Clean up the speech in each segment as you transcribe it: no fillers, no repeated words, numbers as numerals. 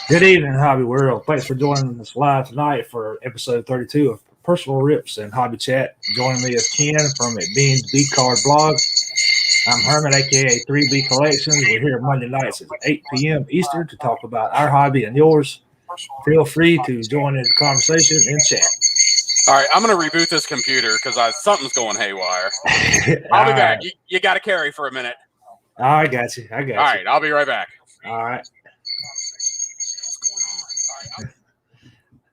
Good evening, Hobby World. Thanks for joining us live tonight for episode 32 of Personal Rips and Hobby Chat. Joining me is Ken from Beans Beat Card Blog. I'm Herman, aka 3B Collections. We're here Monday nights at 8 p.m. Eastern to talk about our hobby and yours. Feel free to join in the conversation and chat. All right, I'm going to reboot this computer because something's going haywire. I'll be back. You got to carry for a minute. I got you. All right, I'll be right back. All right.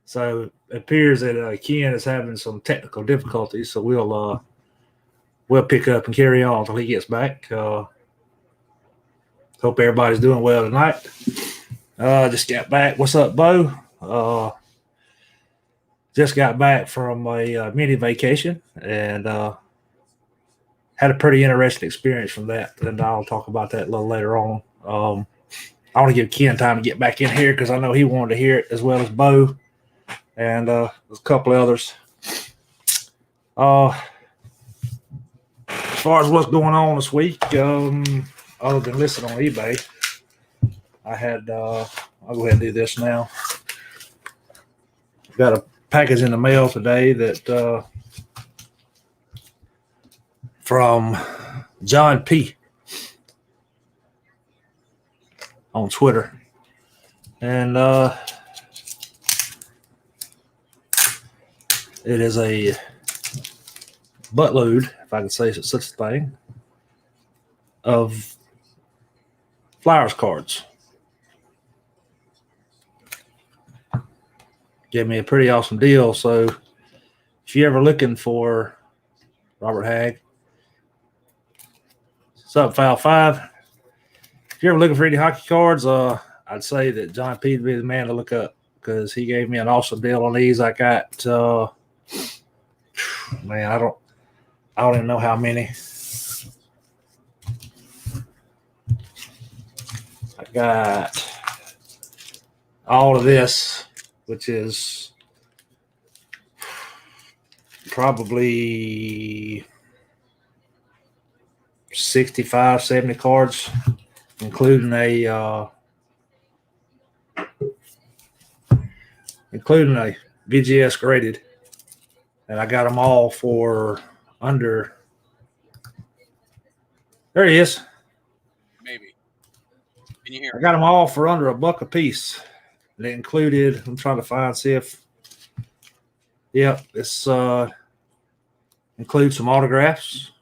So it appears that Ken is having some technical difficulties, so we'll pick up and carry on until he gets back. Hope everybody's doing well tonight. Just got back. What's up, Bo? Just got back from a mini vacation and had a pretty interesting experience from that. And I'll talk about that a little later on. I want to give Ken time to get back in here because I know he wanted to hear it as well as Bo and there's a couple of others. As far as what's going on this week, other than listing on eBay, I had I'll go ahead and do this now. Got a package in the mail today that from John P. on Twitter. And it is a buttload, if I can say such a thing, of Flowers cards. Gave me a pretty awesome deal. So if you're ever looking for Robert Hagg, sub Foul 5, if you're ever looking for any hockey cards, I'd say that John P would be the man to look up because he gave me an awesome deal on these. I got man, I don't even know how many. I got all of this, which is probably 65, 70 cards, including a VGS graded. And I got them all for under. There he is. Maybe. Can you hear me? I got them all for under $1 a piece. They included, I'm trying to see if, yep, this includes some autographs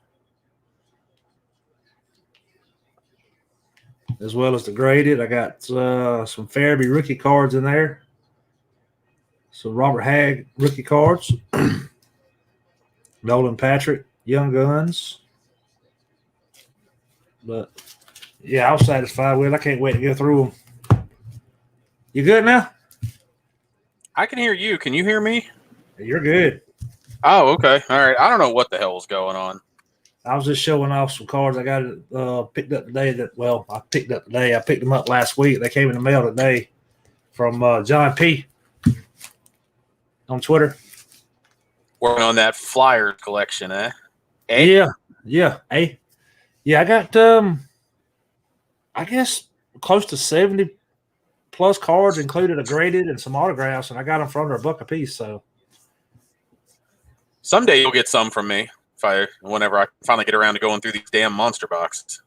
as well as the graded. I got some Farabee rookie cards in there. Some Robert Hagg rookie cards. Nolan Patrick, Young Guns. But, yeah, I was satisfied with it. I can't wait to go through them. You good now? I can hear you. Can you hear me? You're good. Oh, okay. All right. I don't know what the hell is going on. I was just showing off some cards I got picked up today. I picked up today. I picked them up last week. They came in the mail today from John P. on Twitter. Working on that Flyers collection, eh? Yeah. I got I guess close to 70 plus cards, included a graded and some autographs, and I got them for under $1 a piece. So someday you'll get some from me whenever I finally get around to going through these damn monster boxes.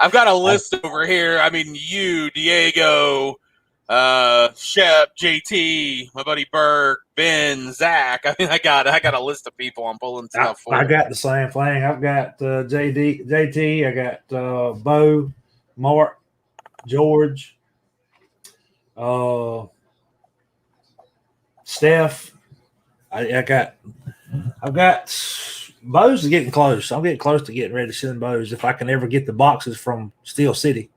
I've got a list over here. I mean, you, Diego, Shep, JT, my buddy Berg, Ben, Zach. I mean, I got a list of people I'm pulling stuff for. I got the same thing. I've got JT. I got Bo, Mark, George, Steph. I've got Bo's is getting close. I'm getting close to getting ready to send Bo's if I can ever get the boxes from Steel City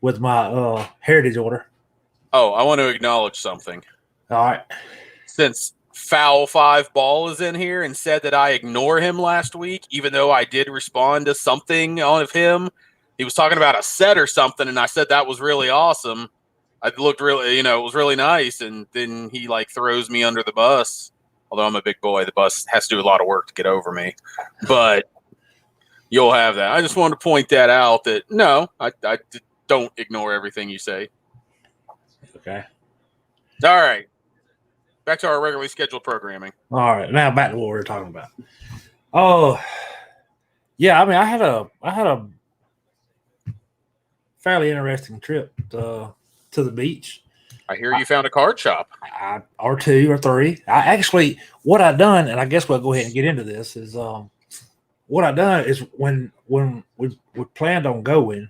with my heritage order. Oh, I want to acknowledge something. All right. Since Foul 5 Ball is in here and said that I ignore him last week, even though I did respond to something of him. He was talking about a set or something, and I said that was really awesome. I looked really, it was really nice, and then he throws me under the bus. Although I'm a big boy, the bus has to do a lot of work to get over me. But you'll have that. I just wanted to point that out that, no, I don't ignore everything you say. Okay. All right. Back to our regularly scheduled programming. All right. Now back to what we were talking about. Oh, yeah. I mean, I had a fairly interesting trip to the beach. I hear you found a card shop. Or two or three. I actually, what I done, and I guess we'll go ahead and get into this, is what I done is when we planned on going,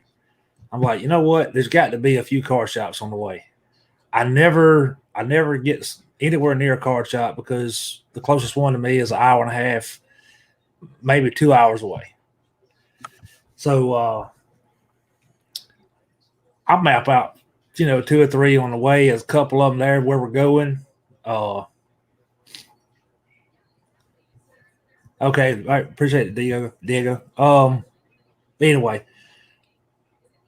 I'm like, you know what? There's got to be a few card shops on the way. I never get anywhere near a card shop because the closest one to me is an hour and a half, maybe 2 hours away. So I map out, two or three on the way. There's a couple of them there where we're going. Okay, I appreciate it, Diego. Anyway,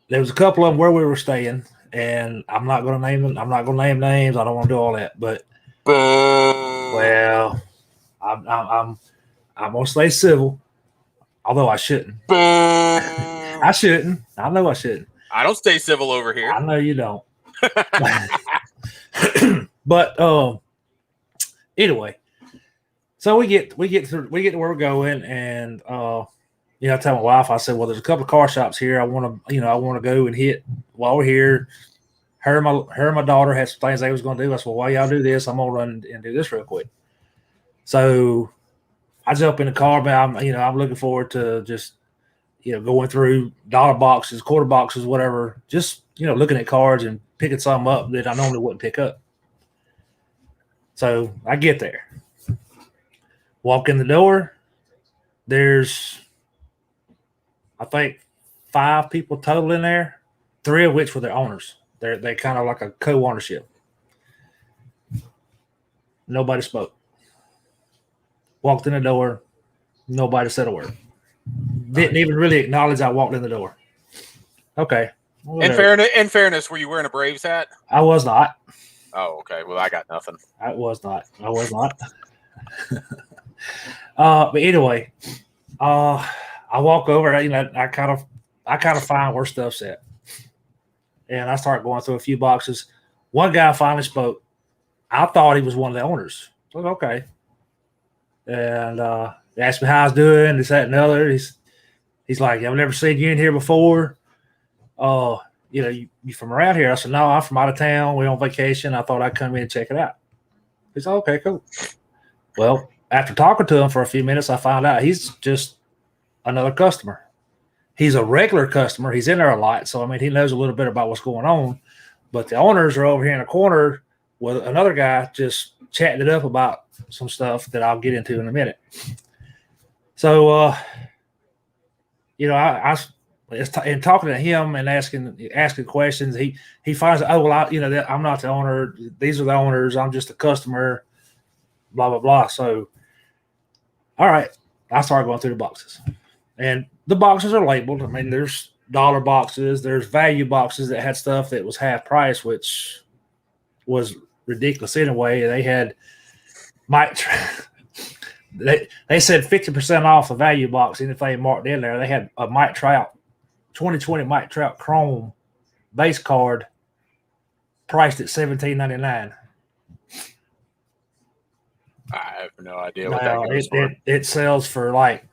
there was a couple of them where we were staying, and I'm not going to name them. I'm not going to name names. I don't want to do all that. But well, I'm going to stay civil, although I shouldn't. I shouldn't. I know I shouldn't. I don't stay civil over here. I know you don't. But anyway, so we get to where we're going, and I tell my wife, I said, well, there's a couple of car shops here. I want to go and hit while we're here. Her and my daughter had some things they was going to do. I said, well, while y'all do this, I'm gonna run and do this real quick. So I jump in the car, but I'm looking forward to just going through dollar boxes, quarter boxes, whatever. Just looking at cards and picking some up that I normally wouldn't pick up. So I get there, walk in the door. There's, I think, 5 people total in there, 3 of which were their owners. They're kind of like a co-ownership. Nobody spoke. Walked in the door. Nobody said a word. Didn't even really acknowledge I walked in the door. Okay. In fairness, were you wearing a Braves hat? I was not. Oh, okay. Well, I got nothing. I was not. But anyway, I walk over. I kind of find where stuff's at, and I start going through a few boxes. One guy finally spoke. I thought he was one of the owners. I was okay, and he asked me how I was doing. This, that, and the other. He's like, I've never seen you in here before. You from around here? I said, no, I'm from out of town. We're on vacation. I thought I'd come in and check it out. He said, okay, cool. Well, after talking to him for a few minutes, I found out he's just another customer. He's a regular customer. He's in there a lot. So, he knows a little bit about what's going on. But the owners are over here in the corner with another guy just chatting it up about some stuff that I'll get into in a minute. So, in talking to him and asking questions, he finds out, I'm not the owner. These are the owners. I'm just a customer, blah, blah, blah. So, all right, I started going through the boxes. And the boxes are labeled. There's dollar boxes. There's value boxes that had stuff that was half price, which was ridiculous anyway. They had they said 50% off a value box, and if they marked in there, they had a Mike Trout 2020 Mike Trout Chrome base card priced at $17.99. I have no idea what that goes for. It sells for like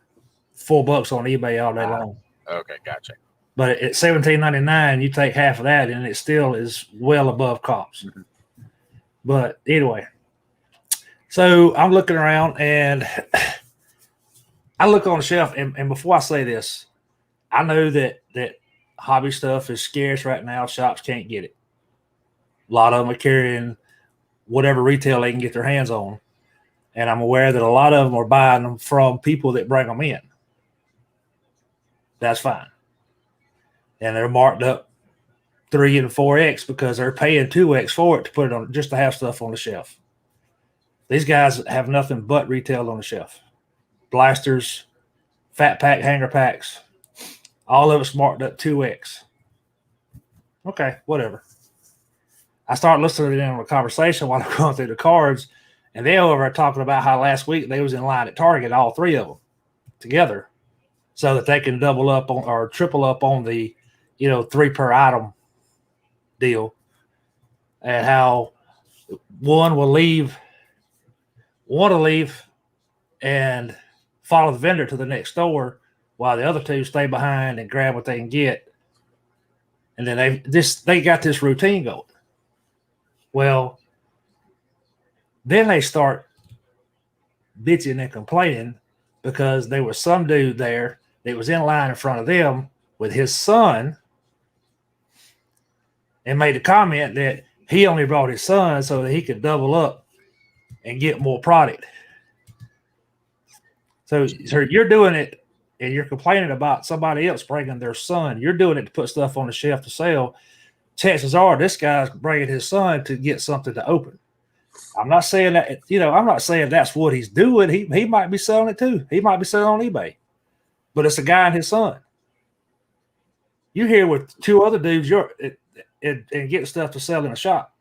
$4 on eBay all day long. Okay, gotcha. But at $17.99, you take half of that, and it still is well above comps. Mm-hmm. But anyway, so I'm looking around, and I look on the shelf, and before I say this, I know that hobby stuff is scarce right now. Shops can't get it. A lot of them are carrying whatever retail they can get their hands on. And I'm aware that a lot of them are buying them from people that bring them in. That's fine. And they're marked up 3 and 4X because they're paying 2X for it to put it on, just to have stuff on the shelf. These guys have nothing but retail on the shelf. Blasters, fat pack, hanger packs, all of it's marked up 2X. Okay, whatever. I start listening to them in a conversation while I'm going through the cards, and they over talking about how last week they was in line at Target, all 3 of them together, so that they can double up on or triple up on the 3 per item deal. and how one will leave and follow the vendor to the next store while the other two stay behind and grab what they can get. And then they got this routine going. Well, then they start bitching and complaining because there was some dude there that was in line in front of them with his son and made a comment that he only brought his son so that he could double up and get more product. So you're doing it and you're complaining about somebody else bringing their son. You're doing it to put stuff on the shelf to sell. Chances are this guy's bringing his son to get something to open. I'm not saying that, I'm not saying that's what he's doing. He might be selling it too. He might be selling on eBay. But it's a guy and his son. You're here with two other dudes and getting stuff to sell in a shop.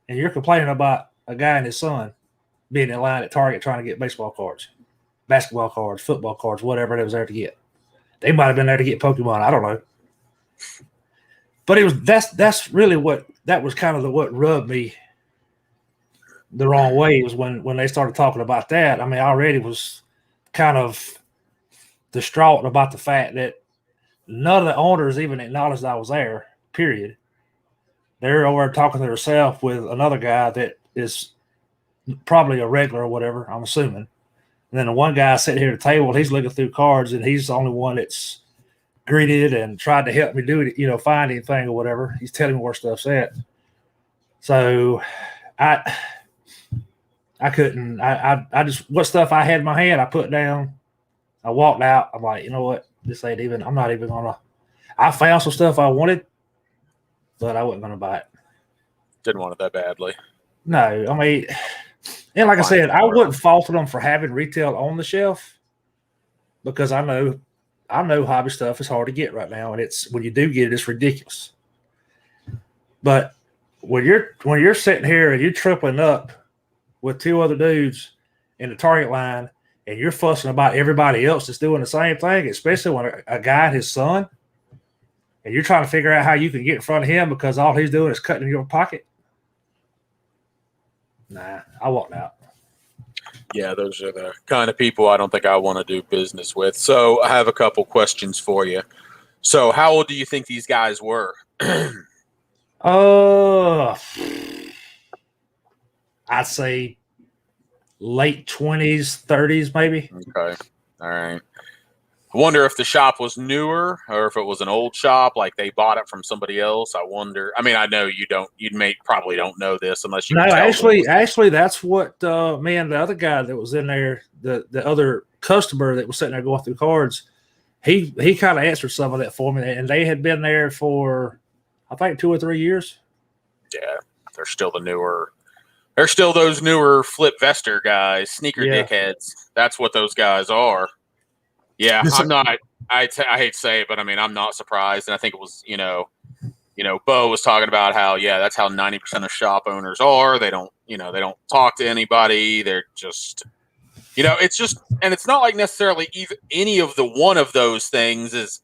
And you're complaining about a guy and his son being in line at Target trying to get baseball cards, basketball cards, football cards, whatever it was there to get. They might have been there to get Pokemon. I don't know. But that's really what rubbed me the wrong way was when they started talking about that. I mean, I already was kind of distraught about the fact that none of the owners even acknowledged I was there, period. They're over talking to themselves with another guy that is probably a regular or whatever, I'm assuming. And then the one guy sitting here at the table, he's looking through cards, and he's the only one that's greeted and tried to help me do it, find anything or whatever. He's telling me where stuff's at. So I couldn't. I just, what stuff I had in my hand, I put down. I walked out. I'm like, you know what? This ain't even, I'm not even going to. I found some stuff I wanted, but I wasn't going to buy it. Didn't want it that badly. No, I mean, and like I said, I wouldn't fault them for having retail on the shelf because I know hobby stuff is hard to get right now, and when you do get it, it's ridiculous. But when you're sitting here and you're tripling up with two other dudes in the Target line, and you're fussing about everybody else that's doing the same thing, especially when a guy and his son, and you're trying to figure out how you can get in front of him because all he's doing is cutting your pocket. Nah, I walked out. Yeah, those are the kind of people I don't think I want to do business with. So I have a couple questions for you. So how old do you think these guys were? I'd say late 20s, 30s, maybe. Okay. All right. I wonder if the shop was newer or if it was an old shop, like they bought it from somebody else. I wonder. I mean, I know probably don't know this unless you. No, actually, that's what me and the other guy that was in there, the other customer that was sitting there going through cards, he kind of answered some of that for me, and they had been there for, I think, 2 or 3 years. Yeah, they're still they're still those newer flip vester guys, sneaker dickheads. That's what those guys are. Yeah, I'm not. I hate to say it, but I mean, I'm not surprised. And I think it was, Bo was talking about how, that's how 90% of shop owners are. They don't talk to anybody. They're just, it's just, and it's not like necessarily even any of the one of those things is,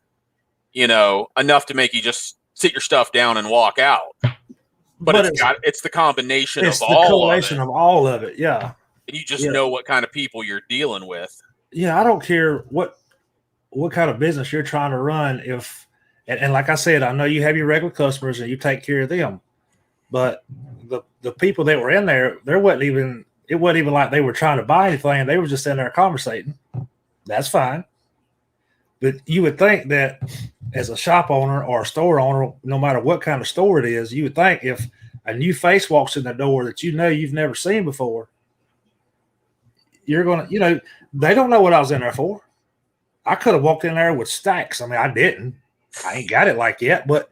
enough to make you just sit your stuff down and walk out. But it's the combination of all of it. Yeah. And you just know what kind of people you're dealing with. Yeah, I don't care what kind of business you're trying to run. And like I said, I know you have your regular customers and you take care of them, but the people that were in there, it wasn't even like they were trying to buy anything. They were just in there conversating. That's fine. But you would think that as a shop owner or a store owner, no matter what kind of store it is, you would think if a new face walks in the door that you've never seen before, you're going to, they don't know what I was in there for. I could have walked in there with stacks. I mean, I didn't. I ain't got it like yet, but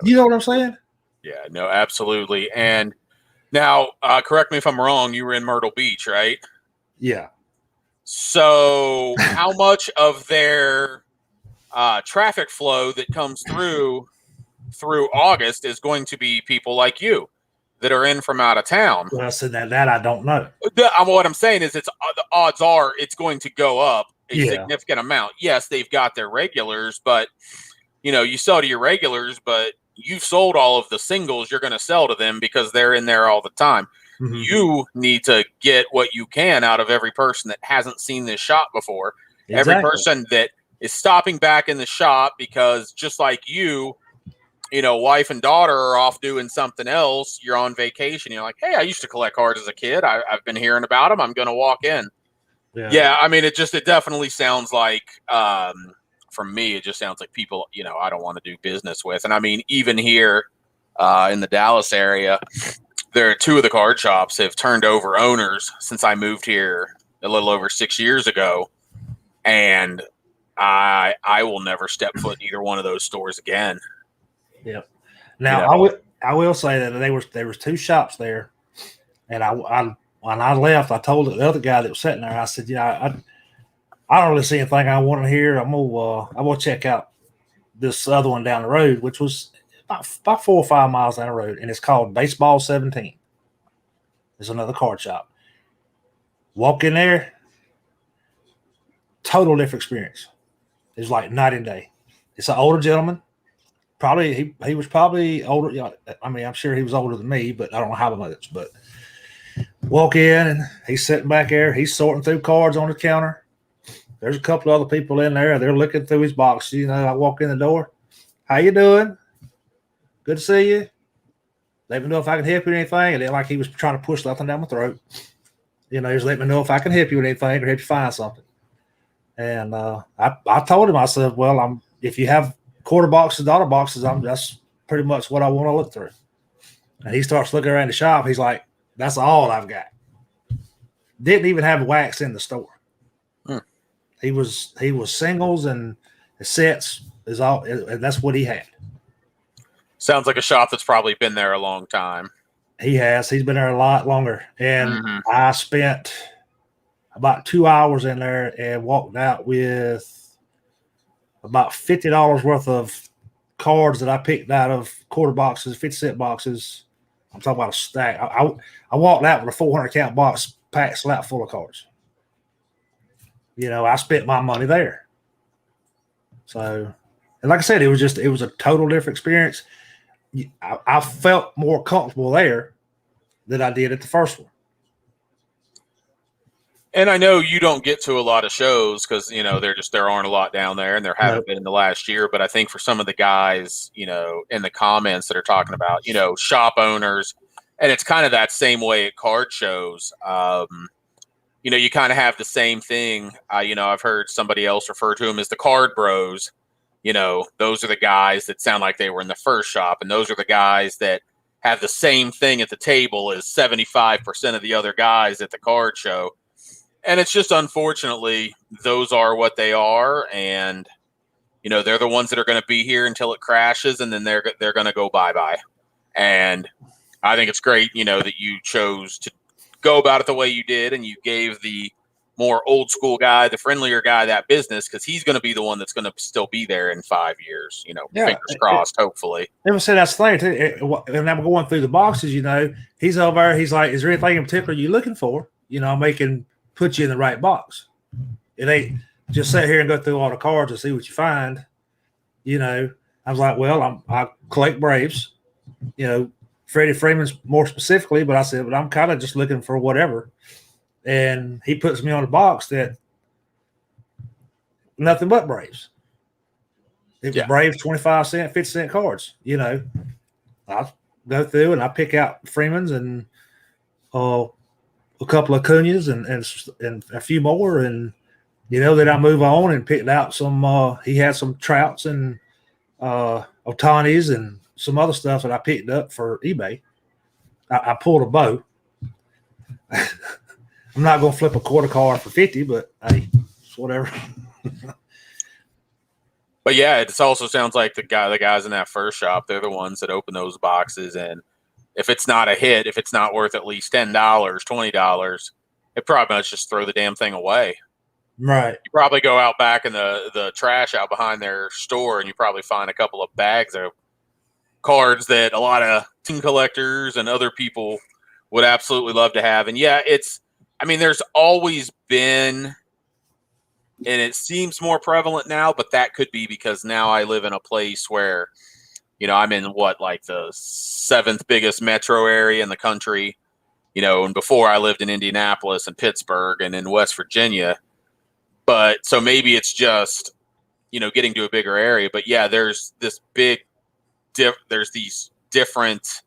you know what I'm saying? Yeah, no, absolutely. And now, correct me if I'm wrong, you were in Myrtle Beach, right? Yeah. So how much of their traffic flow that comes through August is going to be people like you that are in from out of town? Well, so that I don't know. What I'm saying is the odds are it's going to go up a significant amount. Yes, they've got their regulars, but you sell to your regulars, but you've sold all of the singles you're going to sell to them because they're in there all the time. Mhm. You need to get what you can out of every person that hasn't seen this shop before. Exactly. Every person that is stopping back in the shop because just like you know, wife and daughter are off doing something else. You're on vacation. You're like, hey, I used to collect cards as a kid. I've been hearing about them. I'm going to walk in. Yeah. I mean, it definitely sounds like, for me, it just sounds like people, you know, I don't want to do business with. And I mean, even here in the Dallas area, there are 2 of the card shops have turned over owners since I moved here a little over 6 years ago. And I will never step foot in either one of those stores again. Yep. Now, you know, I will say that there was 2 shops there, and I when I left, I told the other guy that was sitting there, I said, I don't really see anything I want to hear. I'm gonna check out this other one down the road, which was about 4 or 5 miles down the road, and it's called Baseball 17. There's another card shop. Walk in there, total different experience. It's like night and day. It's an older gentleman. Probably he was probably older. You know, I mean, I'm sure he was older than me, but I don't know how much. But walk in and he's sitting back there. He's sorting through cards on the counter. There's a couple other people in there. They're looking through his box. You know, I walk in the door. How you doing? Good to see you. Let me know if I can help you with anything. And then, like he was trying to push something down my throat. You know, just let me know if I can help you with anything or help you find something. And I told him, I said, well, if you have quarter boxes, dollar boxes, that's pretty much what I want to look through. And he starts looking around the shop. He's like, that's all I've got. Didn't even have wax in the store. He was singles and sets is all, and that's what he had. Sounds like a shop that's probably been there a long time. He has. He's been there a lot longer. And I spent about 2 hours in there and walked out with about $50 worth of cards that I picked out of quarter boxes, 50-cent boxes. I'm talking about a stack. I walked out with a 400 count box packed slap full of cards. You know, I spent my money there. So, and like I said, it was a total different experience. I felt more comfortable there than I did at the first one. And I know you don't get to a lot of shows because, you know, there aren't a lot down there and there haven't been in the last year. But I think for some of the guys, you know, in the comments that are talking about, you know, shop owners, and it's kind of that same way at card shows. You know, you kind of have the same thing. You know, I've heard somebody else refer to them as the card bros. You know, those are the guys that sound like they were in the first shop. And those are the guys that have the same thing at the table as 75% of the other guys at the card show. And it's just, unfortunately, those are what they are. And, you know, they're the ones that are going to be here until it crashes. And then they're going to go bye-bye. And I think it's great, you know, that you chose to go about it the way you did. And you gave the more old school guy, the friendlier guy, that business, because he's going to be the one that's going to still be there in 5 years, you know, fingers crossed, hopefully. Never said that's the thing. And I'm going through the boxes, you know, he's over there. He's like, is there anything in particular you're looking for? You know, put you in the right box. It ain't just sit here and go through all the cards and see what you find. You know, I was like, well, I collect Braves, you know, Freddie Freeman's more specifically, but I said, but I'm kind of just looking for whatever. And he puts me on a box that nothing but Braves. It was Braves 25-cent, 50-cent cards. You know, I go through and I pick out Freeman's and a couple of Cunyas and a few more, and you know, then I move on and picked out some. He had some Trouts and Otanis and some other stuff that I picked up for eBay. I pulled a bow. I'm not going to flip a quarter card for 50, but hey, it's whatever. But yeah, it also sounds like the guys in that first shop, they're the ones that open those boxes, and if it's not a hit, if it's not worth at least $10, $20, it probably must just throw the damn thing away. Right. You probably go out back in the trash out behind their store, and you probably find a couple of bags of cards that a lot of team collectors and other people would absolutely love to have. And yeah, there's always been, and it seems more prevalent now, but that could be because now I live in a place where I'm in like the 7th biggest metro area in the country, and before I lived in Indianapolis and Pittsburgh and in West Virginia. But so maybe it's just, getting to a bigger area. But yeah, there's this there's these different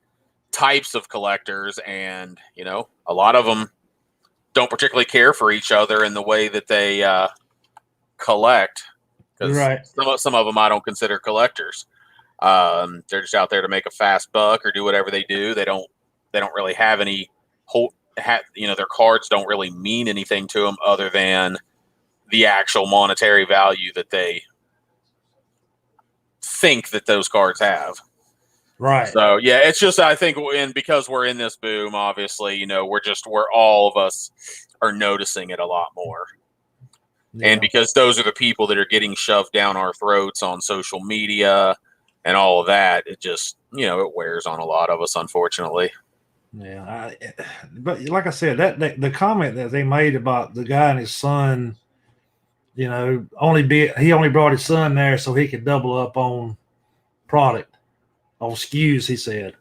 types of collectors, and, a lot of them don't particularly care for each other in the way that they collect. Because some of them I don't consider collectors. They're just out there to make a fast buck or do whatever they do. They don't really have any their cards don't really mean anything to them other than the actual monetary value that they think that those cards have. Right. So yeah, it's just, I think, because we're in this boom, obviously, we're all of us are noticing it a lot more. Yeah. And because those are the people that are getting shoved down our throats on social media and all of that, it just, it wears on a lot of us, unfortunately. Yeah. But like I said, that the comment that they made about the guy and his son, he only brought his son there so he could double up on product, on SKUs, he said.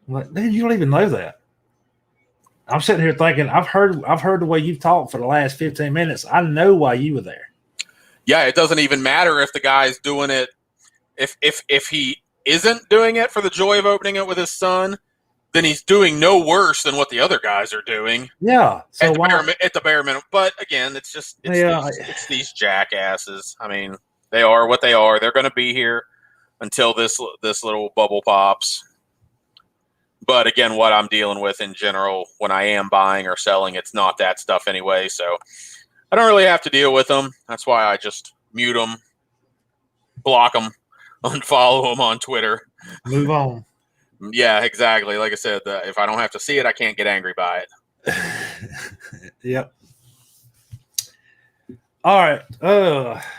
I'm like, dude, you don't even know that. I'm sitting here thinking, I've heard the way you've talked for the last 15 minutes. I know why you were there. Yeah, it doesn't even matter if the guy's doing it. If he isn't doing it for the joy of opening it with his son, then he's doing no worse than what the other guys are doing. Yeah. So at the bare minimum. But again, it's these jackasses. I mean, they are what they are. They're going to be here until this little bubble pops. But again, what I'm dealing with in general when I am buying or selling, it's not that stuff anyway. So I don't really have to deal with them. That's why I just mute them, block them, unfollow them on Twitter. Move on. Yeah, exactly. Like I said, if I don't have to see it, I can't get angry by it. Yep. All right.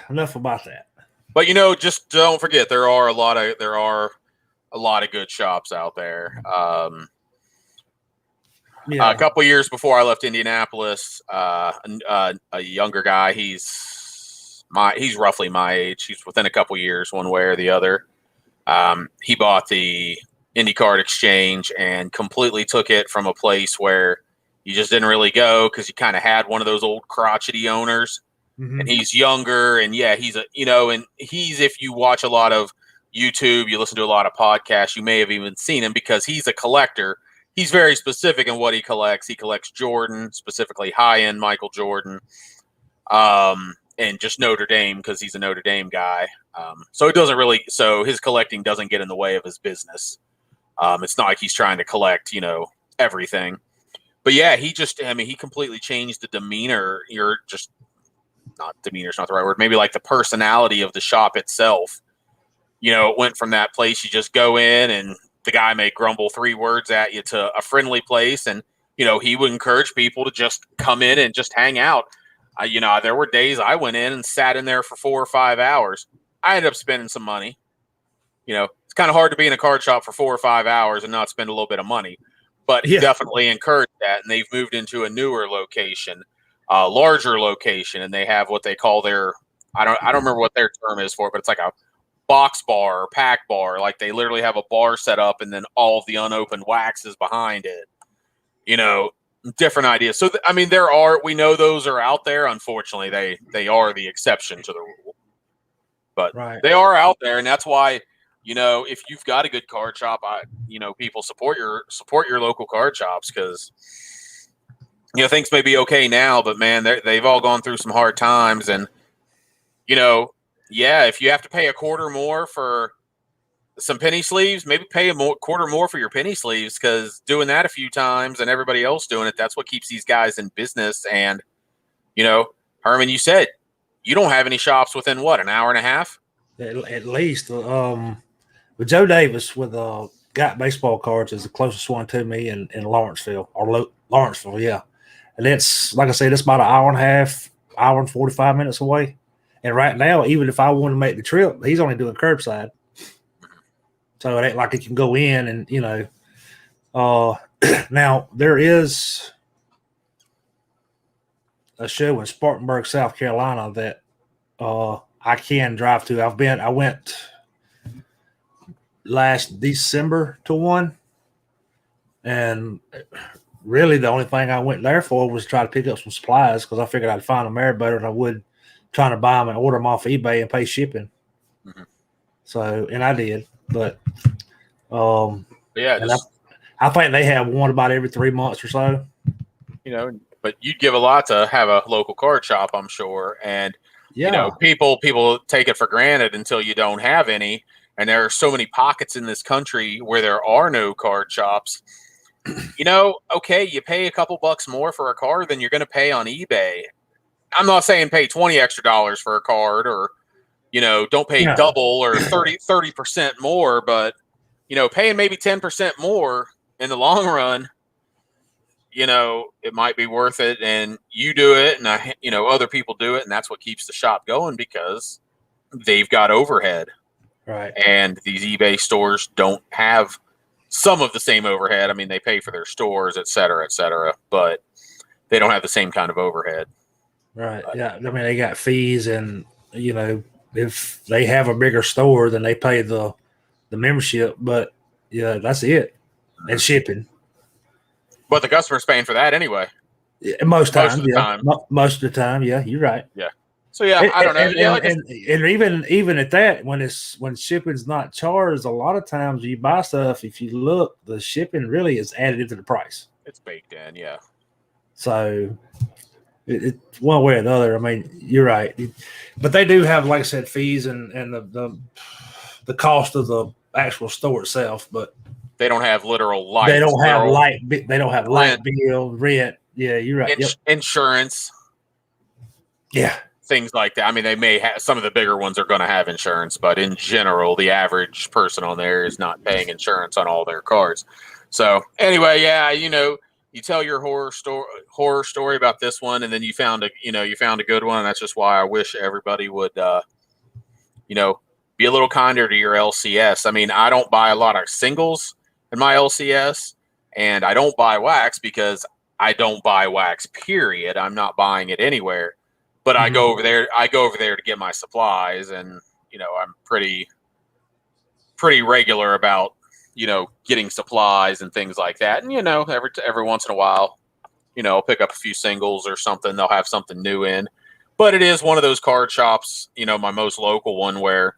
Enough about that. But just don't forget, there are a lot of good shops out there. A couple years before I left Indianapolis, a younger guy, he's roughly my age. He's within a couple years, one way or the other. He bought the IndyCard Exchange and completely took it from a place where you just didn't really go because you kind of had one of those old crotchety owners. Mm-hmm. And he's younger, and yeah, if you watch a lot of YouTube, you listen to a lot of podcasts, you may have even seen him because he's a collector. He's very specific in what he collects. He collects Jordan, specifically high-end Michael Jordan, and just Notre Dame because he's a Notre Dame guy. So his collecting doesn't get in the way of his business. It's not like he's trying to collect, everything. But yeah, he completely changed the demeanor. Demeanor's not the right word. Maybe like the personality of the shop itself. It went from that place you just go in and the guy may grumble 3 words at you to a friendly place. And, he would encourage people to just come in and just hang out. There were days I went in and sat in there for 4 or 5 hours. I ended up spending some money. It's kind of hard to be in a card shop for 4 or 5 hours and not spend a little bit of money. But he definitely encouraged that. And they've moved into a newer location, a larger location. And they have what they call their, I don't remember what their term is for it, but it's like a box bar or pack bar. Like they literally have a bar set up and then all of the unopened wax is behind it. Different ideas. So, we know those are out there. Unfortunately, they are the exception to the rule. But They are out there, and that's why, if you've got a good card shop, people support your local card shops because, things may be okay now, but man, they've all gone through some hard times, and if you have to pay a quarter more for some penny sleeves, maybe pay a quarter more for your penny sleeves because doing that a few times and everybody else doing it, that's what keeps these guys in business. And, Herman, you said you don't have any shops within an hour and a half? At least. With Joe Davis with Got Baseball Cards is the closest one to me in Lawrenceville, yeah. And it's, like I said, it's about an hour and a half, hour and 45 minutes away. And right now, even if I want to make the trip, he's only doing curbside. So it ain't like he can go in and, now there is a show in Spartanburg, South Carolina that I can drive to. I went last December to one, and really the only thing I went there for was try to pick up some supplies because I figured I'd find them there better than I would trying to buy them and order them off eBay and pay shipping. Mhm. So, and I did, but Yeah, and I think they have one about every 3 months or so. But you'd give a lot to have a local card shop, I'm sure. And Yeah, people take it for granted until you don't have any. And there are so many pockets in this country where there are no card shops. Okay, you pay a couple bucks more for a card than you're going to pay on eBay. I'm not saying pay $20 extra for a card, or don't pay double or 30% more, but paying maybe 10% more in the long run, it might be worth it. And you do it, and other people do it, and that's what keeps the shop going because they've got overhead. right. And these eBay stores don't have some of the same overhead. I mean, they pay for their stores, et cetera, but they don't have the same kind of overhead. Right. Yeah. I mean, they got fees, and if they have a bigger store, then they pay the membership. But yeah, that's it, and shipping. But the customer's paying for that anyway. Yeah, most of the time, yeah, you're right. Yeah. So yeah, I don't know. And even at that, when shipping's not charged, a lot of times you buy stuff. If you look, the shipping really is added into the price. It's baked in, yeah. So it's one way or the other. I mean, you're right, but they do have, like I said, fees and the cost of the actual store itself. But they don't have literal light. They don't have light. They don't have light bill, rent. Yeah, you're right. Insurance. Yeah. Things like that. I mean, they may have, some of the bigger ones are going to have insurance, but in general, the average person on there is not paying insurance on all their cards. So anyway, yeah, you tell your horror story about this one, and then you found a good one. And that's just why I wish everybody would, be a little kinder to your LCS. I mean, I don't buy a lot of singles in my LCS, and I don't buy wax because I don't buy wax, period. I'm not buying it anywhere. But I go over there. To get my supplies, and I'm pretty regular about getting supplies and things like that. And every once in a while, I'll pick up a few singles or something. They'll have something new in. But it is one of those card shops, my most local one, where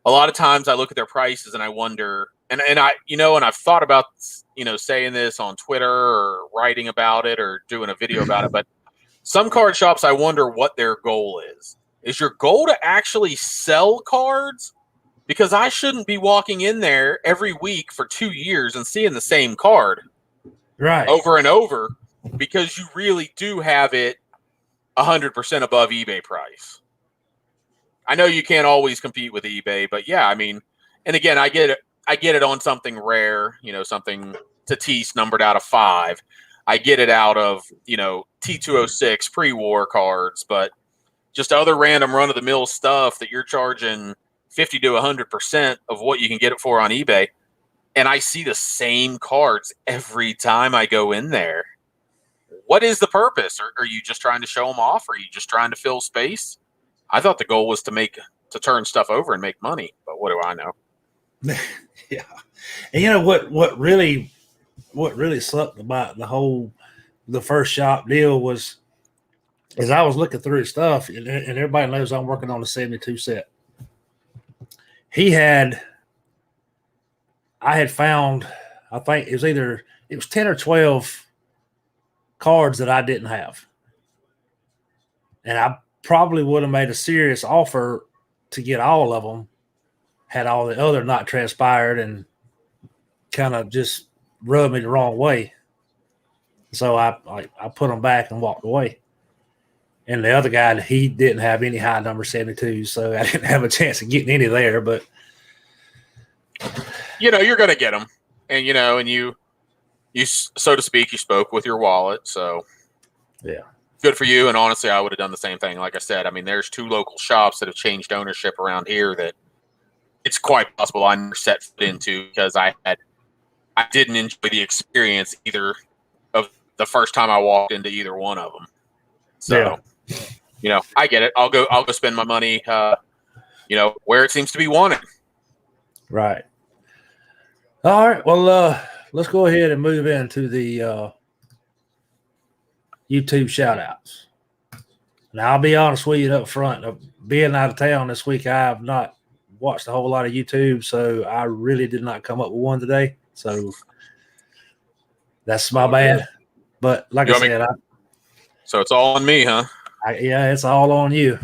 a lot of times I look at their prices and I wonder, and I've thought about saying this on Twitter or writing about it or doing a video about it, but some card shops, I wonder what their goal is. Is your goal to actually sell cards? Because I shouldn't be walking in there every week for 2 years and seeing the same card over and over, because you really do have it 100% above eBay price. I know you can't always compete with eBay, but yeah, I mean, and again, I get it on something rare, something Tatis numbered out of 5. I get it out of, T206 pre-war cards, but just other random run-of-the-mill stuff that you're charging 50 to 100% of what you can get it for on eBay. And I see the same cards every time I go in there. What is the purpose? Are you just trying to show them off? Or are you just trying to fill space? I thought the goal was to turn stuff over and make money, but what do I know? Yeah. And what really sucked about the first shop deal was, as I was looking through his stuff, and everybody knows I'm working on a 72 set. I had found, I think it was 10 or 12 cards that I didn't have. And I probably would have made a serious offer to get all of them had all the other not transpired and kind of just rubbed me the wrong way. So I put them back and walked away. And the other guy, he didn't have any high number 72, so I didn't have a chance of getting any there. But you're going to get them, and and you so to speak, you spoke with your wallet. So yeah, good for you. And honestly, I would have done the same thing. Like I said, I mean, there's 2 local shops that have changed ownership around here that it's quite possible I never set foot into because I didn't enjoy the experience either of the first time I walked into either one of them. So, I get it. I'll go spend my money, where it seems to be wanted. Right. All right. Well, let's go ahead and move into the YouTube shout outs. Now, I'll be honest with you up front. Being out of town this week, I have not watched a whole lot of YouTube, so I really did not come up with one today. So that's my bad. But like I said, so it's all on me, huh? Yeah, it's all on you.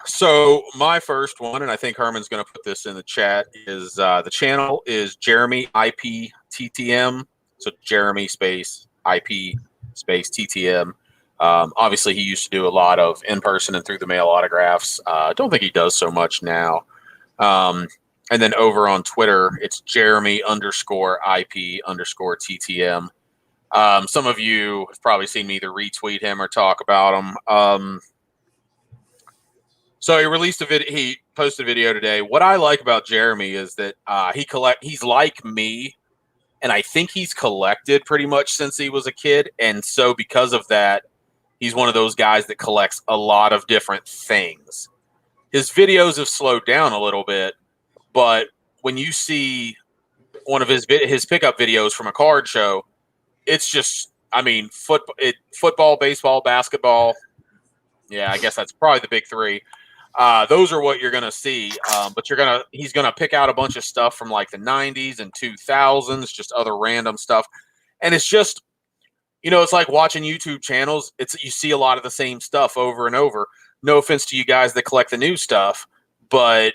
So my first one, and I think Herman's going to put this in the chat, is the channel is Jeremy IPTTM. So Jeremy space IP space TTM. Obviously, he used to do a lot of in-person and through the mail autographs. I don't think he does so much now. And then over on Twitter, it's Jeremy _IP _TTM. Some of you have probably seen me either retweet him or talk about him. So he released a video. He posted a video today. What I like about Jeremy is that he's like me, and I think he's collected pretty much since he was a kid. And so because of that, he's one of those guys that collects a lot of different things. His videos have slowed down a little bit, but when you see one of his pickup videos from a card show, it's just, I mean, football, baseball, basketball. Yeah, I guess that's probably the big three. Those are what you're going to see. But he's going to pick out a bunch of stuff from like the 90s and 2000s, just other random stuff. And it's just, it's like watching YouTube channels. You see a lot of the same stuff over and over. No offense to you guys that collect the new stuff, but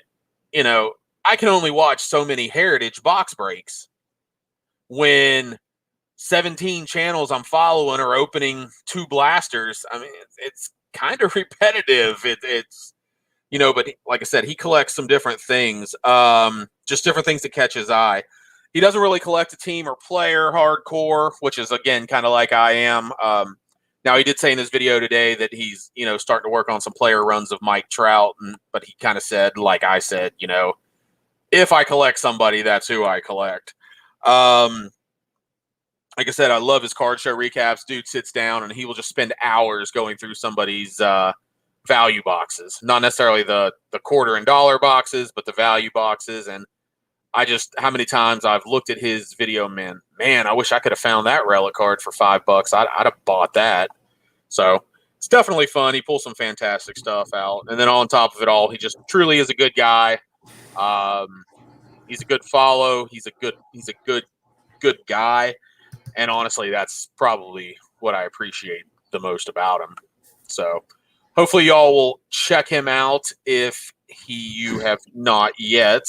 I can only watch so many heritage box breaks when 17 channels I'm following are opening 2 blasters. I mean, it's kind of repetitive. It's but like I said, he collects some different things, just different things that catch his eye. He doesn't really collect a team or player hardcore, which is, again, kind of like I am. Now, he did say in his video today that he's, starting to work on some player runs of Mike Trout, but he kind of said, like I said, if I collect somebody, that's who I collect. Like I said, I love his card show recaps. Dude sits down and he will just spend hours going through somebody's value boxes, not necessarily the quarter and dollar boxes, but the value boxes. And how many times I've looked at his video, man, I wish I could have found that relic card for $5. I'd have bought that. So it's definitely fun. He pulls some fantastic stuff out. And then on top of it all, he just truly is a good guy. He's a good follow. He's a good guy. And honestly, that's probably what I appreciate the most about him. So hopefully y'all will check him out if you have not yet.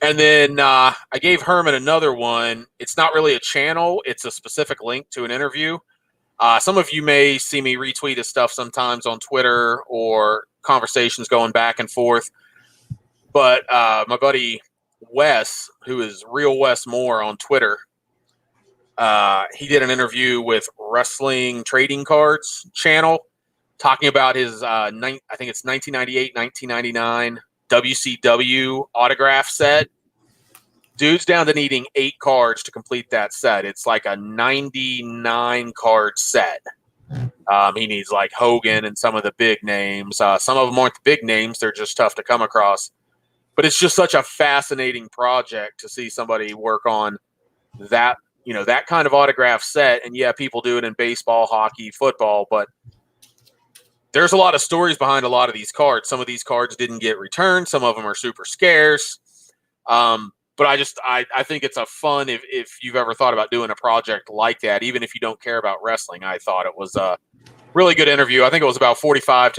And then I gave Herman another one. It's not really a channel. It's a specific link to an interview. Some of you may see me retweet his stuff sometimes on Twitter or conversations going back and forth. But my buddy Wes, who is Real Wes Moore on Twitter, he did an interview with Wrestling Trading Cards channel talking about his, I think it's 1998, 1999 WCW autograph set. Dude's down to needing 8 cards to complete that set. It's like a 99 card set. He needs like Hogan and some of the big names. Some of them aren't the big names. They're just tough to come across. But it's just such a fascinating project to see somebody work on that, that kind of autograph set. And yeah, people do it in baseball, hockey, football, but there's a lot of stories behind a lot of these cards. Some of these cards didn't get returned. Some of them are super scarce. But I think it's a fun, if you've ever thought about doing a project like that, even if you don't care about wrestling. I thought it was a really good interview. I think it was about 45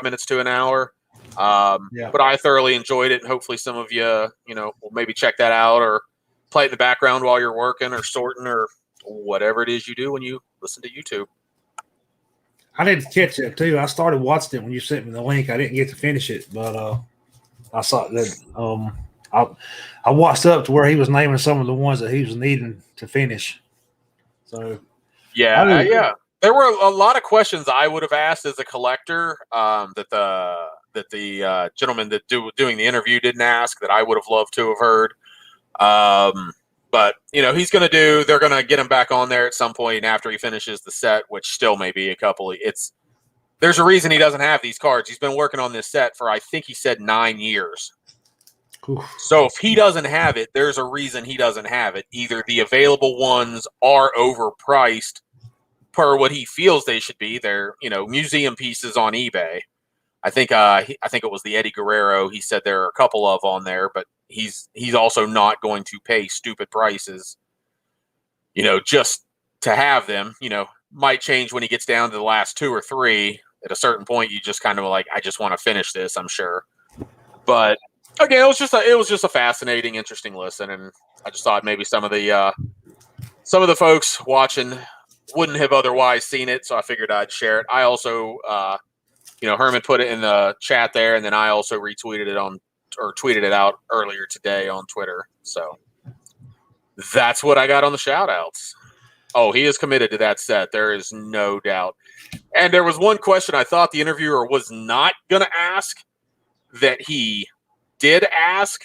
minutes to an hour. But I thoroughly enjoyed it, and hopefully some of you, will maybe check that out or play it in the background while you're working or sorting or whatever it is you do when you listen to YouTube. I didn't catch it too. I started watching it when you sent me the link. I didn't get to finish it, but I saw that. I watched up to where he was naming some of the ones that he was needing to finish. So yeah. There were a lot of questions I would have asked as a collector that the gentleman that doing the interview didn't ask that I would have loved to have heard. But he's going to they're going to get him back on there at some point after he finishes the set, which still may be there's a reason he doesn't have these cards. He's been working on this set for, I think he said 9 years. Oof. So if he doesn't have it, there's a reason he doesn't have it. Either the available ones are overpriced per what he feels they should be. They're, museum pieces on eBay. I think it was the Eddie Guerrero. He said there are a couple of on there, but he's also not going to pay stupid prices, just to have them. Might change when he gets down to the last 2 or 3. At a certain point, you just kind of like, I just want to finish this, I'm sure. But again, it was just a fascinating, interesting listen, and I just thought maybe some of the folks watching wouldn't have otherwise seen it, so I figured I'd share it. I also, Herman put it in the chat there, and then I also retweeted it tweeted it out earlier today on Twitter. So that's what I got on the shoutouts. Oh, he is committed to that set. There is no doubt. And there was one question I thought the interviewer was not going to ask that he did ask,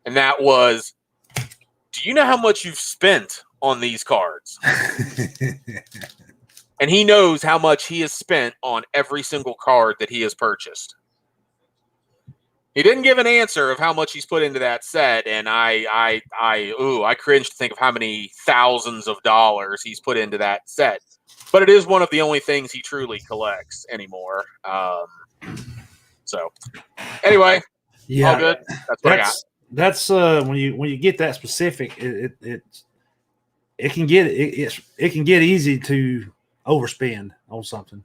and that was, do you know how much you've spent on these cards? And he knows how much he has spent on every single card that he has purchased. He didn't give an answer of how much he's put into that set, and I cringe to think of how many thousands of dollars he's put into that set. But it is one of the only things he truly collects anymore. So, anyway, all good. That's what I got. That's when you get that specific, it can get easy to overspend on something.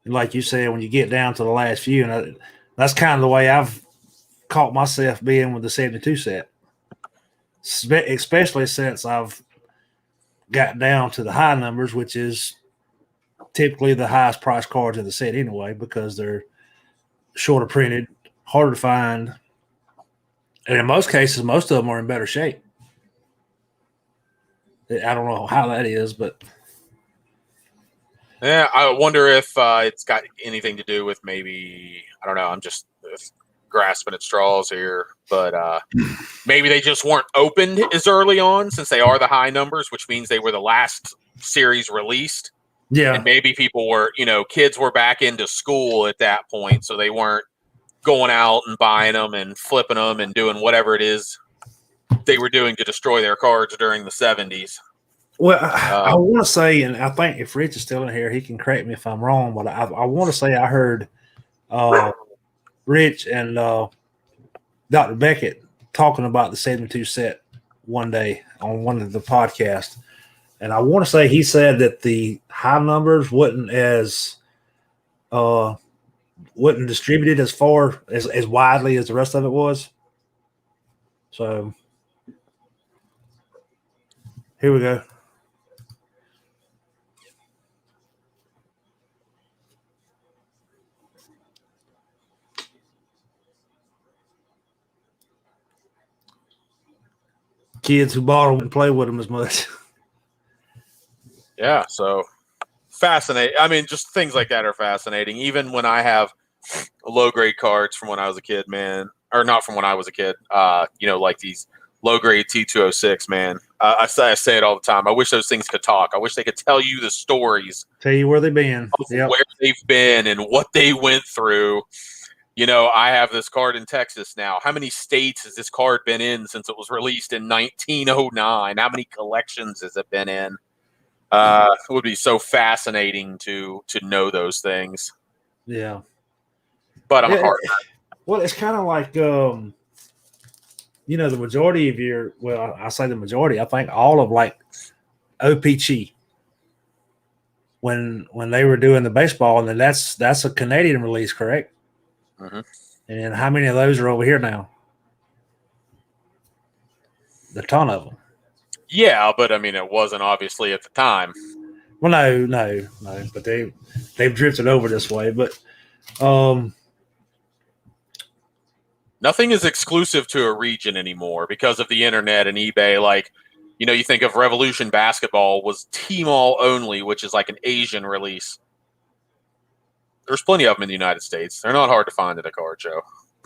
And like you said, when you get down to the last few, and that's kind of the way I've caught myself being with the 72 set, especially since I've got down to the high numbers, which is typically the highest price cards in the set anyway, because they're shorter printed, harder to find, and in most cases, most of them are in better shape. I don't know how that is, but yeah, I wonder if it's got anything to do with maybe, I don't know, I'm just grasping at straws here, but maybe they just weren't opened as early on, since they are the high numbers, which means they were the last series released. Yeah. And maybe people were, kids were back into school at that point, so they weren't going out and buying them and flipping them and doing whatever it is they were doing to destroy their cards during the 70s. Well, I want to say, and I think if Rich is still in here, he can correct me if I'm wrong, but I want to say I heard Rich and Dr. Beckett talking about the 72 set one day on one of the podcasts. And I want to say he said that the high numbers wasn't distributed as far as widely as the rest of it was. So here we go. Kids who bought them wouldn't play with them as much. Yeah, so fascinating. I mean, just things like that are fascinating. Even when I have low-grade cards from when I was a kid, man, or not from when I was a kid, like these low-grade T206, man. I say it all the time. I wish those things could talk. I wish they could tell you the stories. Tell you where they've been. Where they've been and what they went through. I have this card in Texas now. How many states has this card been in since it was released in 1909? How many collections has it been in? It would be so fascinating to know those things. Yeah. But I'm a hard. Well, it's kind of like, the majority of I say the majority, I think all of like OPC when they were doing the baseball, and then that's a Canadian release, correct? Mm-hmm. And how many of those are over here now? A ton of them. Yeah, but I mean, it wasn't obviously at the time. Well, no, but they've drifted over this way. But nothing is exclusive to a region anymore because of the internet and eBay. Like, you think of Revolution Basketball was Tmall only, which is like an Asian release. There's plenty of them in the United States. They're not hard to find at a card show.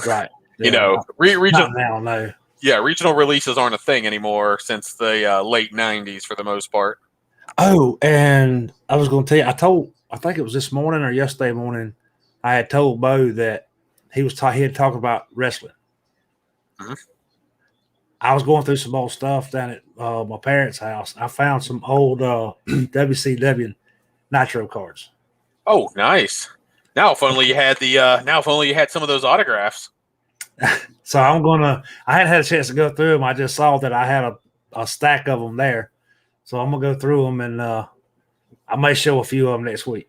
Right. Regional. Now, no. Yeah, regional releases aren't a thing anymore since the late 90s for the most part. Oh, and I was going to tell you, I think it was this morning or yesterday morning, I had told Bo that he had talked about wrestling. Mhm. I was going through some old stuff down at my parents' house. I found some old WCW Nitro cards. Oh, nice. Now, if only you had some of those autographs. So I hadn't had a chance to go through them. I just saw that I had a stack of them there. So I'm going to go through them, and I may show a few of them next week.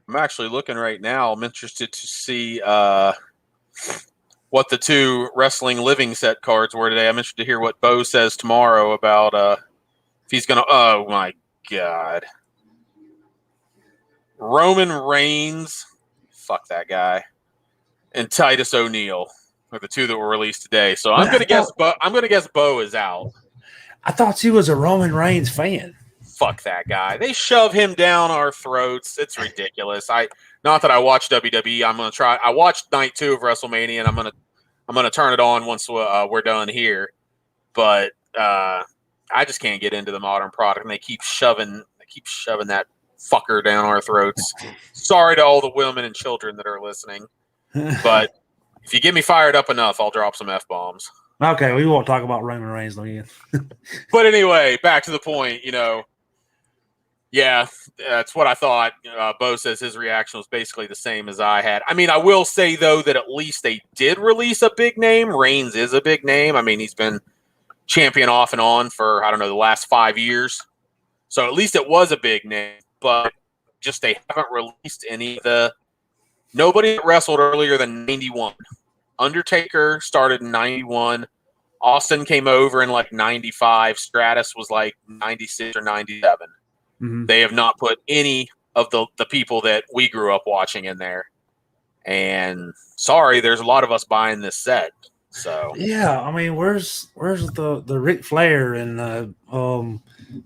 I'm actually looking right now. I'm interested to see what the 2 wrestling living set cards were today. I'm interested to hear what Bo says tomorrow about if he's going to – oh, my God. Roman Reigns. Fuck that guy. And Titus O'Neil are the 2 that were released today. So I'm going to guess Bo is out. I thought you was a Roman Reigns fan. Fuck that guy. They shove him down our throats. It's ridiculous. Not that I watch WWE. I'm gonna try. I watched night 2 of WrestleMania, and I'm gonna turn it on once we're done here. But I just can't get into the modern product, and they keep shoving that fucker down our throats. Sorry to all the women and children that are listening, but if you get me fired up enough, I'll drop some F-bombs. Okay, we won't talk about Roman Reigns again. But anyway, back to the point, yeah, that's what I thought. Bo says his reaction was basically the same as I had. I mean, I will say, though, that at least they did release a big name. Reigns is a big name. I mean, he's been champion off and on for, I don't know, the last 5 years. So at least it was a big name. But just they haven't released any of the – nobody that wrestled earlier than 91. Undertaker started in 91. Austin came over in like 95. Stratus was like 96 or 97. Mm-hmm. They have not put any of the people that we grew up watching in there. And sorry, there's a lot of us buying this set. So yeah, I mean, where's the Ric Flair and the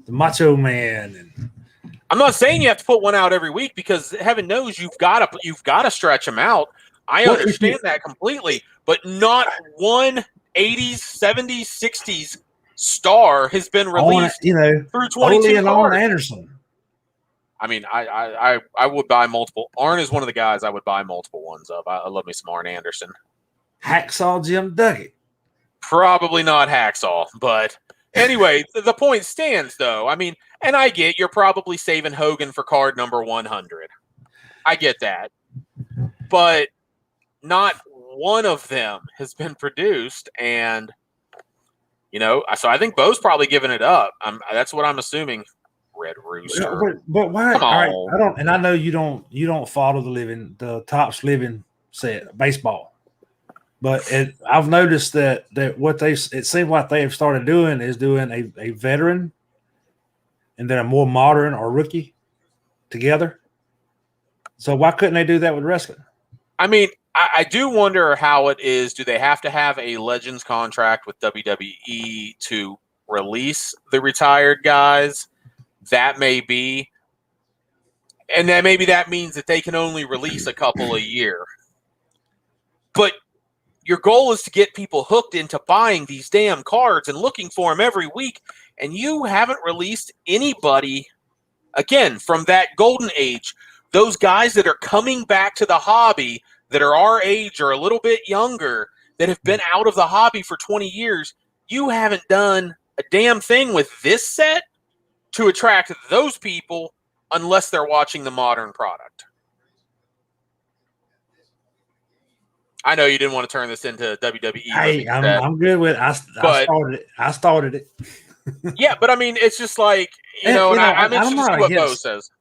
Macho Man? And I'm not saying you have to put one out every week because heaven knows you've got to stretch them out. I understand that completely, but not one 80s, 70s, 60s star has been released through 22 and cards. Arn Anderson. I mean, I would buy multiple. Arn is one of the guys I would buy multiple ones of. I love me some Arn Anderson. Hacksaw Jim Duggan. Probably not Hacksaw, but anyway, the point stands, though. I mean, and I get you're probably saving Hogan for card number 100. I get that. But not one of them has been produced, and so I think Bo's probably giving it up. That's what I'm assuming. Red Rooster, but why? Come on. All right, I don't, and I know you don't follow the Topps living set baseball, but I've noticed that it seems like they have started doing is doing a veteran, and then a more modern or rookie together. So why couldn't they do that with wrestling? I mean, I do wonder how it is. Do they have to have a Legends contract with WWE to release the retired guys? That may be. And then maybe that means that they can only release a couple a year. But your goal is to get people hooked into buying these damn cards and looking for them every week. And you haven't released anybody, again, from that golden age. Those guys that are coming back to the hobby that are our age or a little bit younger that have been out of the hobby for 20 years, you haven't done a damn thing with this set to attract those people unless they're watching the modern product. I know you didn't want to turn this into WWE. Hey, I'm good with it. I started it. Yeah, but I mean, it's just like, I'm interested to see what Bo says.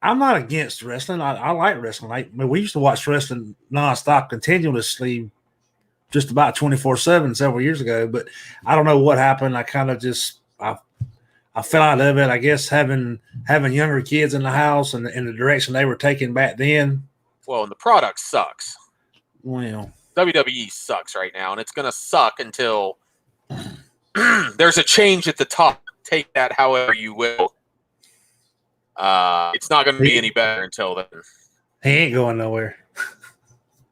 I'm not against wrestling. I like wrestling. We used to watch wrestling nonstop, continuously, just about 24/7 several years ago. But I don't know what happened. I kind of just I fell out of it. I guess having younger kids in the house and in the direction they were taking back then. Well, and the product sucks. Well, WWE sucks right now, and it's going to suck until there's a change at the top. Take that however you will. It's not going to be any better until then. He ain't going nowhere.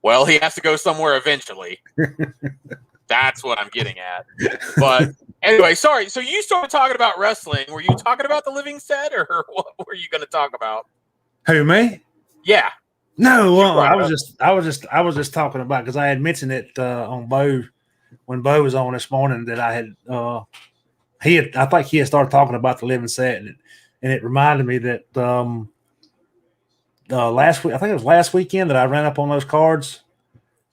Well, he has to go somewhere eventually. That's what I'm getting at. But anyway, sorry. So you started talking about wrestling. Were you talking about the living set, or what were you going to talk about? Who, me? Yeah. No, You brought it I was just talking about because I had mentioned it on Bo when Bo was on this morning that I had I think he had started talking about the living set and it reminded me that last week I think it was last weekend that I ran up on those cards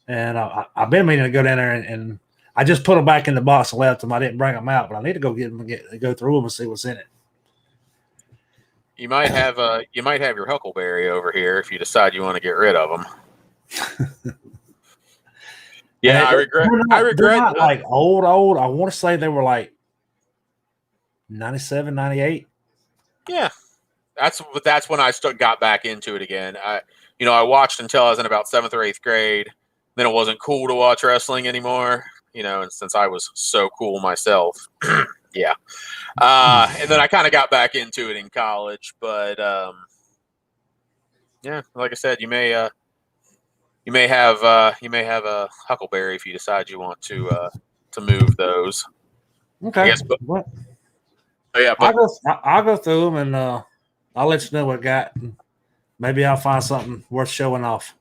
and I've been meaning to go down there and I just put them back in the box and left them. I didn't bring them out, but I need to go get them and go through them and see what's in it. You might have your Huckleberry over here if you decide you want to get rid of them. Yeah, I regret. They're not like old. I want to say they were like 97, 98. Yeah, that's when I got back into it again. I watched until I was in about 7th or 8th grade. Then it wasn't cool to watch wrestling anymore. And since I was so cool myself, yeah. And then I kind of got back into it in college, but yeah, like I said, you may have a Huckleberry if you decide you want to move those. Okay. Yes, but yeah, but I'll go through them and I'll let you know what I got. Maybe I'll find something worth showing off.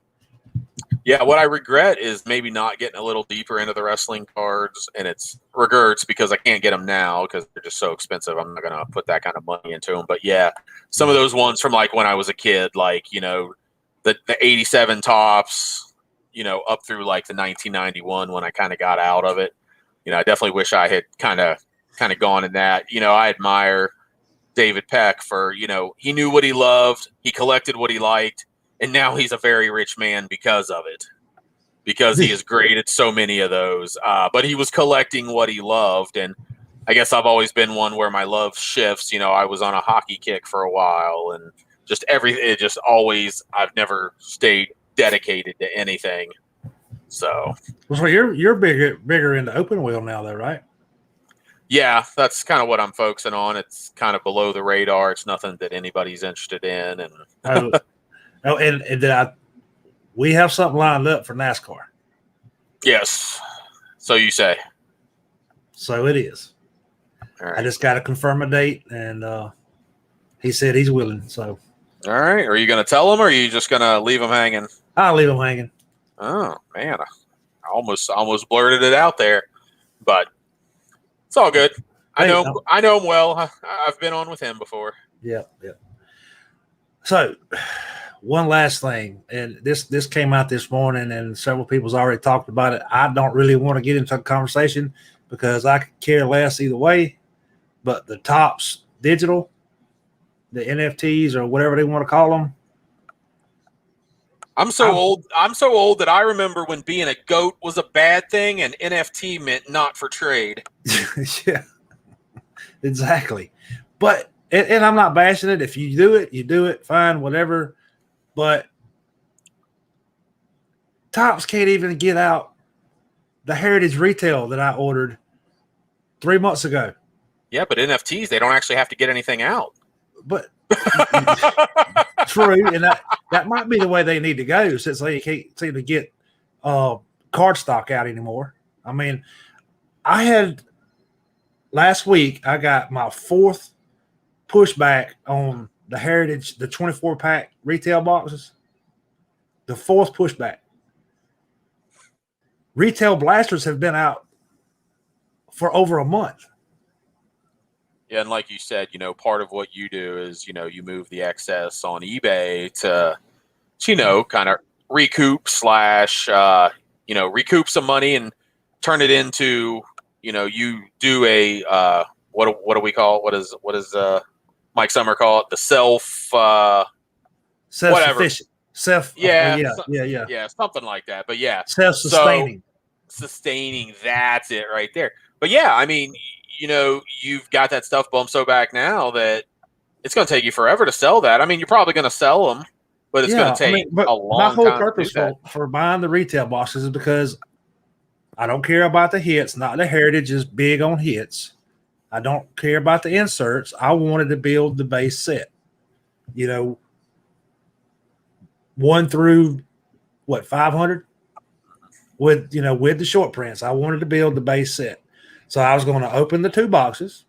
Yeah, what I regret is maybe not getting a little deeper into the wrestling cards, and it's regrets because I can't get them now because they're just so expensive. I'm not going to put that kind of money into them. But yeah, some of those ones from like when I was a kid, like, the 87 tops, up through like the 1991 when I kind of got out of it. I definitely wish I had kind of gone in that. I admire David Peck for, he knew what he loved, he collected what he liked, and now he's a very rich man because of it, because he has graded so many of those. But he was collecting what he loved, and I guess I've always been one where my love shifts. I was on a hockey kick for a while, and I've never stayed dedicated to anything. So you're bigger into open wheel now, though, right? Yeah, that's kind of what I'm focusing on. It's kind of below the radar. It's nothing that anybody's interested in, and we have something lined up for NASCAR. Yes. So you say. So it is. Right. I just got to confirm a date, and he said he's willing. So. All right. Are you going to tell him, or are you just going to leave him hanging? I'll leave him hanging. Oh man, I almost blurted it out there, but it's all good. I know him well. I've been on with him before. Yeah. So, one last thing, and this came out this morning, and several people's already talked about it. I don't really want to get into the conversation because I could care less either way. But the Topps digital, the NFTs or whatever they want to call them. I'm so old that I remember when being a GOAT was a bad thing and NFT meant not for trade. Yeah, exactly. But and I'm not bashing it. If you do it, fine, whatever. But Topps can't even get out the Heritage Retail that I ordered 3 months ago. Yeah, but NFTs, they don't actually have to get anything out. But true, and that might be the way they need to go since they can't seem to get card stock out anymore. I mean, last week I got my 4th pushback on the Heritage, the 24-pack retail boxes. The 4th pushback. Retail blasters have been out for over a month. Yeah, and like you said, part of what you do is, you move the excess on eBay to kind of recoup recoup some money and turn it into, you do a what do we call it? What does Mike Summer call it? The self-sufficient. Yeah, something like that. But yeah, self-sustaining. Sustaining, that's it right there. But yeah, I mean, you've got that stuff bump so back now that it's going to take you forever to sell that. I mean, you're probably going to sell them, but it's going to take a long time. My whole purpose for buying the retail boxes is because I don't care about the hits. Not the Heritage is big on hits. I don't care about the inserts. I wanted to build the base set. 1 through 500 with the short prints. I wanted to build the base set. So I was going to open the 2 boxes,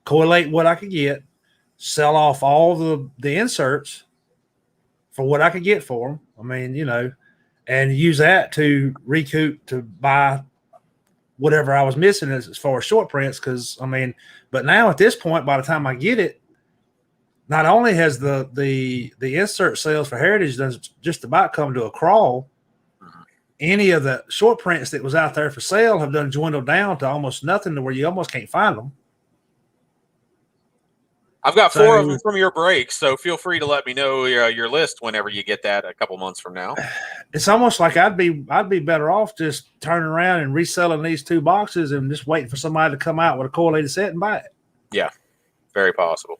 correlate what I could get, sell off all the inserts for what I could get for them. I mean, and use that to recoup to buy whatever I was missing as far as short prints. Because but now at this point, by the time I get it, not only has the insert sales for Heritage done just about come to a crawl, any of the short prints that was out there for sale have done dwindled down to almost nothing, to where you almost can't find them. I've got 4 of them from your break, so feel free to let me know your list whenever you get that a couple months from now. It's almost like I'd be better off just turning around and reselling these 2 boxes and just waiting for somebody to come out with a correlated set and buy it. Yeah, very possible.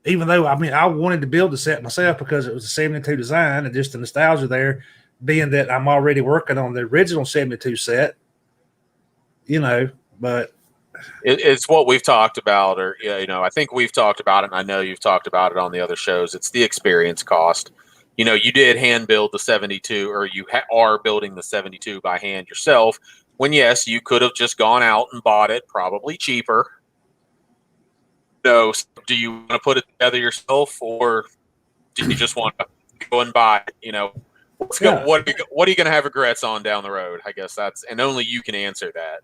Even though, I wanted to build the set myself because it was a 72 design and just the nostalgia there, being that I'm already working on the original 72 set, but it's what we've talked about, or I think we've talked about it, and I know you've talked about it on the other shows. It's the experience cost. You did hand build the 72, or you are building the 72 by hand yourself, when yes, you could have just gone out and bought it, probably cheaper. So do you want to put it together yourself, or do you just want to go and buy it? What are you going to have regrets on down the road? I guess and only you can answer that.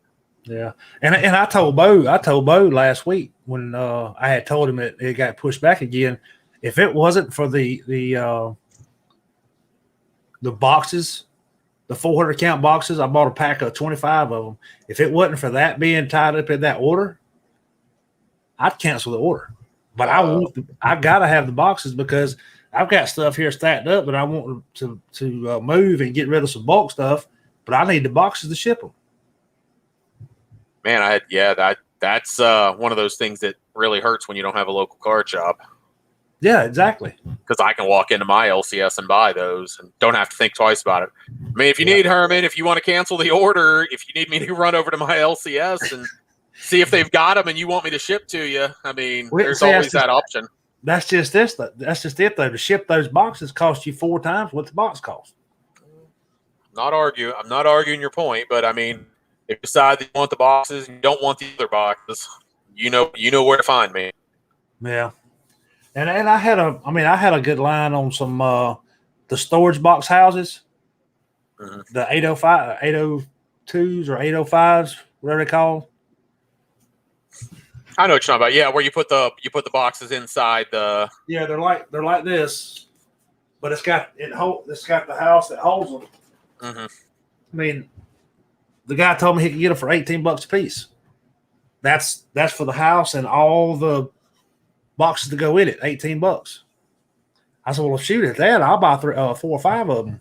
Yeah, and I told Bo last week when I had told him it got pushed back again. If it wasn't for the boxes, the 400 count boxes, I bought a pack of 25 of them. If it wasn't for that being tied up in that order, I'd cancel the order. But I gotta have the boxes because I've got stuff here stacked up, but I want to move and get rid of some bulk stuff. But I need the boxes to ship them. Man, that's one of those things that really hurts when you don't have a local card shop. Yeah, exactly. Because I can walk into my LCS and buy those and don't have to think twice about it. I mean, if you need, Herman, if you want to cancel the order, if you need me to run over to my LCS and see if they've got them and you want me to ship to you, there's always that option. That's just this. That's just it, though. To ship those boxes costs you 4 times what the box costs. I'm not arguing your point, but if you decide that you want the boxes and you don't want the other boxes, you know where to find me. Yeah. And I had a good line on some the storage box houses, the 805, 802s or 805s, whatever they call. I know what you're talking about. Yeah, where you put the boxes inside the. Yeah, they're like this, but it's got the house that holds them. Mm-hmm. The guy told me he could get them for $18 a piece. That's for the house and all the boxes to go in it. $18. I said, well, shoot, at that, I'll buy 4 or 5 of them.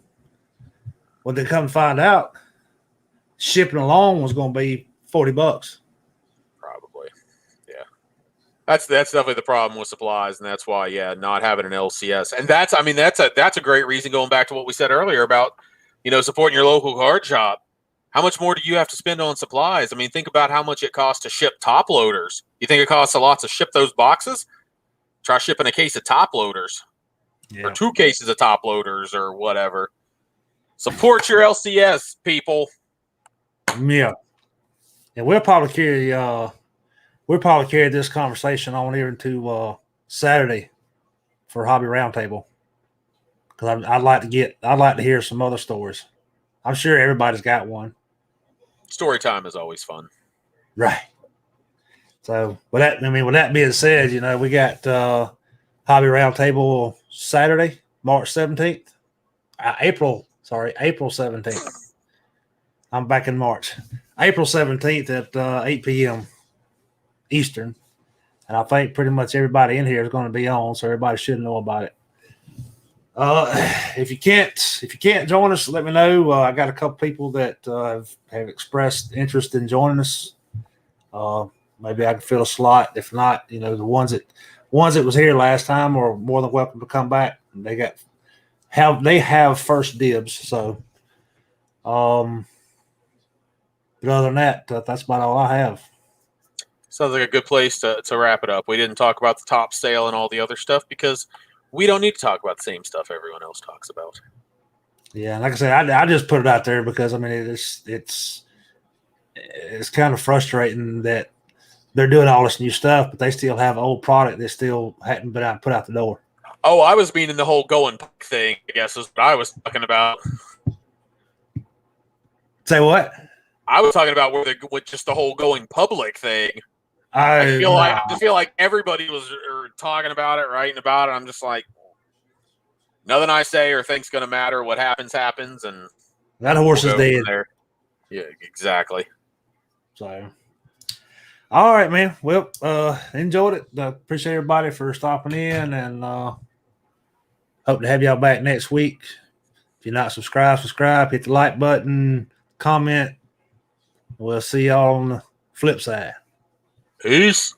When they come to find out, shipping alone was going to be $40. Probably, yeah. That's definitely the problem with supplies, and that's why, not having an LCS, and that's a great reason. Going back to what we said earlier about supporting your local card shop. How much more do you have to spend on supplies? Think about how much it costs to ship top loaders. You think it costs a lot to ship those boxes? Try shipping a case of top loaders, or 2 cases of top loaders, or whatever. Support your LCS, people. Yeah, and we'll probably carry this conversation on here into Saturday for Hobby Roundtable, because I'd like to hear some other stories. I'm sure everybody's got one. Story time is always fun. Right. So, with that being said, we got Hobby Roundtable Saturday, March 17th. April 17th. I'm back in March. April 17th at 8 p.m. Eastern. And I think pretty much everybody in here is going to be on, so everybody should know about it. If you can't join us, let me know. I got a couple people that have expressed interest in joining us. Maybe I can fill a slot. If not, the ones that was here last time are more than welcome to come back. They have first dibs. So, but other than that, that's about all I have. Sounds like a good place to wrap it up. We didn't talk about the top sale and all the other stuff because we don't need to talk about the same stuff everyone else talks about. Yeah, like I said, I just put it out there because it's kind of frustrating that they're doing all this new stuff, but they still have old product that still hadn't been put out the door. Oh, I was meaning the whole going thing, I guess is what I was talking about. Say what? I was talking about with just the whole going public thing. I just feel like everybody was talking about it, writing about it. I'm just like, nothing I say or think's going to matter. What happens, and that horse is dead. There. Yeah, exactly. So, all right, man. Well, enjoyed it. Appreciate everybody for stopping in, and hope to have y'all back next week. If you're not subscribed, subscribe. Hit the like button. Comment. We'll see y'all on the flip side. Peace.